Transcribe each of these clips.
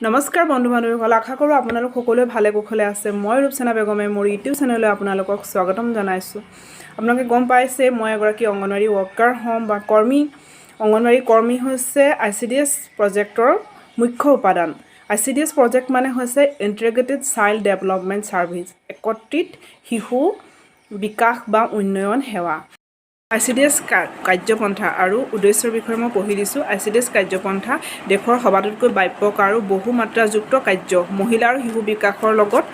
নমস্কাৰ বন্ধু বান্ধৱীসকল, আশা কৰোঁ আপোনালোক সকলোৱে ভালে কুশলে আছে। মই ৰূপচেনা বেগমে মোৰ ইউটিউব চেনেললৈ আপোনালোকক স্বাগতম জনাইছোঁ। আপোনালোকে গম পাইছে মই এগৰাকী অংগনৱাড়ী ৱৰ্কাৰ হ'ম বা কৰ্মী। অংগনৱাড়ী কৰ্মী হৈছে Icds প্ৰজেক্টৰ মুখ্য উপাদান। Icds প্ৰজেক্ট মানে হৈছে ইণ্টিগ্ৰেটেড চাইল্ড ডেভেলপমেণ্ট ছাৰ্ভিচ, একত্ৰিত শিশু বিকাশ বা উন্নয়ন সেৱা। Icds কাৰ্যপন্থা আৰু উদ্দেশ্যৰ বিষয়ে মই পঢ়ি দিছোঁ। Icds কাৰ্যপন্থা দেশৰ সবাতোতকৈ ব্যাপক আৰু বহুমাত্ৰাযুক্ত কাৰ্য, মহিলা আৰু শিশু বিকাশৰ লগত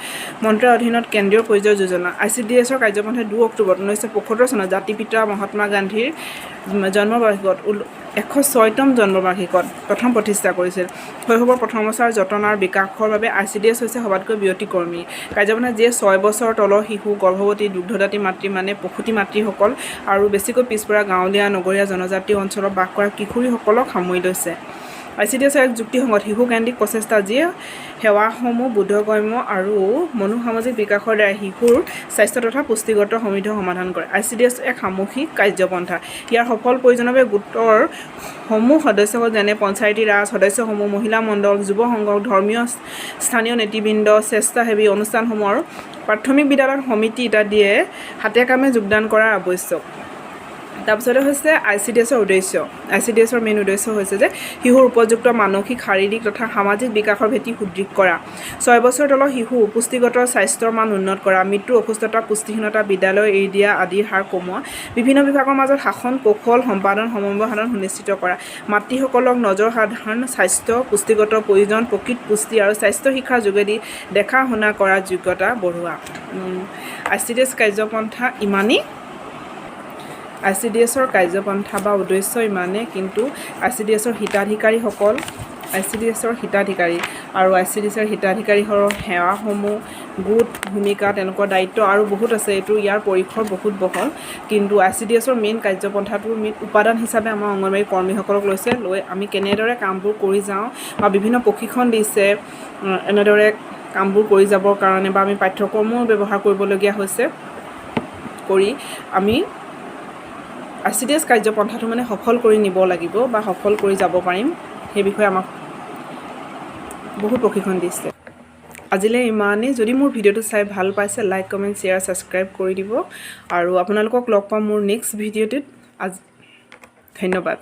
মন্ত্ৰালয়ৰ অধীনত কেন্দ্ৰীয় পৰ্যায়ৰ যোজনা। Icdsৰ কাৰ্যপন্থাই 2 অক্টোবৰ 1975 চনত জাতিপিতা মহাত্মা গান্ধীৰ জন্মবাৰ্ষিকত 106তম জন্মবাৰ্ষিকত প্ৰথম প্ৰতিষ্ঠা কৰিছিল। শৈশৱৰ প্ৰথম বছৰ যতন আৰু বিকাশৰ বাবে Icds হৈছে সবাতোকৈ ব্যতিক্ৰমী কাৰ্যপন্থা, যিয়ে 6 বছৰ তলৰ শিশু, গৰ্ভৱতী, দুগ্ধদাত্ৰী মাতৃ মানে প্ৰসূতি মাতৃসকল আৰু বেছিকৈ পিছপৰা গাঁৱলীয়া নগৰীয়া জনজাতীয় অঞ্চলত বাস কৰা কিশোৰীসকলক সামৰি লৈছে। Icdsৰ এক যুক্তিসংগত শিশুকেন্দ্ৰিক প্ৰচেষ্টা, যিয়ে সেৱাসমূহ বোধগম্য আৰু মনোসামাজিক বিকাশৰ দ্বাৰা শিশুৰ স্বাস্থ্য তথা পুষ্টিগত সমৃদ্ধ সমাধান কৰে। Icds এক সামূহিক কাৰ্যপন্থা। ইয়াৰ সফল প্ৰয়োজনৰ বাবে গোটৰ সমূহ সদস্যসকল যেনে পঞ্চায়তী ৰাজ সদস্যসমূহ, মহিলা মণ্ডল, যুৱ সংঘ, ধৰ্মীয় স্থানীয় নেতৃবৃন্দ, স্বেচ্ছাসেৱী অনুষ্ঠানসমূহ আৰু প্ৰাথমিক বিদ্যালয়ৰ সমিতি ইত্যাদিয়ে হাতে কামে যোগদান কৰাৰ আৱশ্যক। তাৰপিছতে হৈছে Icdsৰ উদ্দেশ্য। Icdsৰ মেইন উদ্দেশ্য হৈছে যে শিশুৰ উপযুক্ত মানসিক, শাৰীৰিক তথা সামাজিক বিকাশৰ ভেটি সুদৃঢ় কৰা, 6 বছৰ তলৰ শিশু পুষ্টিগত স্বাস্থ্যৰ মান উন্নত কৰা, মৃত্যু, অসুস্থতা, পুষ্টিহীনতা, বিদ্যালয় এৰি দিয়া আদিৰ হাৰ কমোৱা, বিভিন্ন বিভাগৰ মাজত শাসন কৌশল সম্পাদন সমন্বয় সাধন সুনিশ্চিত কৰা, মাতৃসকলক নজৰ সাধাৰণ স্বাস্থ্য, পুষ্টিগত প্ৰয়োজন, প্ৰকৃত পুষ্টি আৰু স্বাস্থ্য শিক্ষাৰ যোগেদি দেখা শুনা কৰাৰ যোগ্যতা বঢ়োৱা। Icds কাৰ্যপন্থা ইমানেই। Icdsৰ কাৰ্যপন্থা বা উদ্দেশ্য ইমানে, কিন্তু Icdsৰ হিতাধিকাৰীসকল, Icdsৰ হিতাধিকাৰী আৰু Icdsৰ হিতাধিকাৰীৰ সেৱাসমূহ, গোট, ভূমিকা, তেওঁলোকৰ দায়িত্ব আৰু বহুত আছে। এইটো ইয়াৰ পৰিসৰ বহুত বহল, কিন্তু Icdsৰ মেইন কাৰ্যপন্থাটোৰ মেইন উপাদান হিচাপে আমাৰ অংগনৱাড়ী কৰ্মীসকলক লৈ আমি কেনেদৰে কামবোৰ কৰি যাওঁ বা বিভিন্ন প্ৰশিক্ষণ দিছে, এনেদৰে কামবোৰ কৰি যাবৰ কাৰণে বা আমি পাঠ্যক্ৰমো ব্যৱহাৰ কৰিবলগীয়া হৈছে, কৰি আমি Icds কাৰ্যপন্থাটো মানে সফল কৰি নিব লাগিব বা সফল কৰি যাব পাৰিম, সেই বিষয়ে আমাক বহুত প্ৰশিক্ষণ দিছে। আজিলৈ ইমানেই। যদি মোৰ ভিডিঅ'টো চাই ভাল পাইছে, লাইক, কমেণ্ট, শ্বেয়াৰ, ছাবস্ক্ৰাইব কৰি দিব আৰু আপোনালোকক লগ পাম মোৰ নেক্সট ভিডিঅ'টোত। ধন্যবাদ।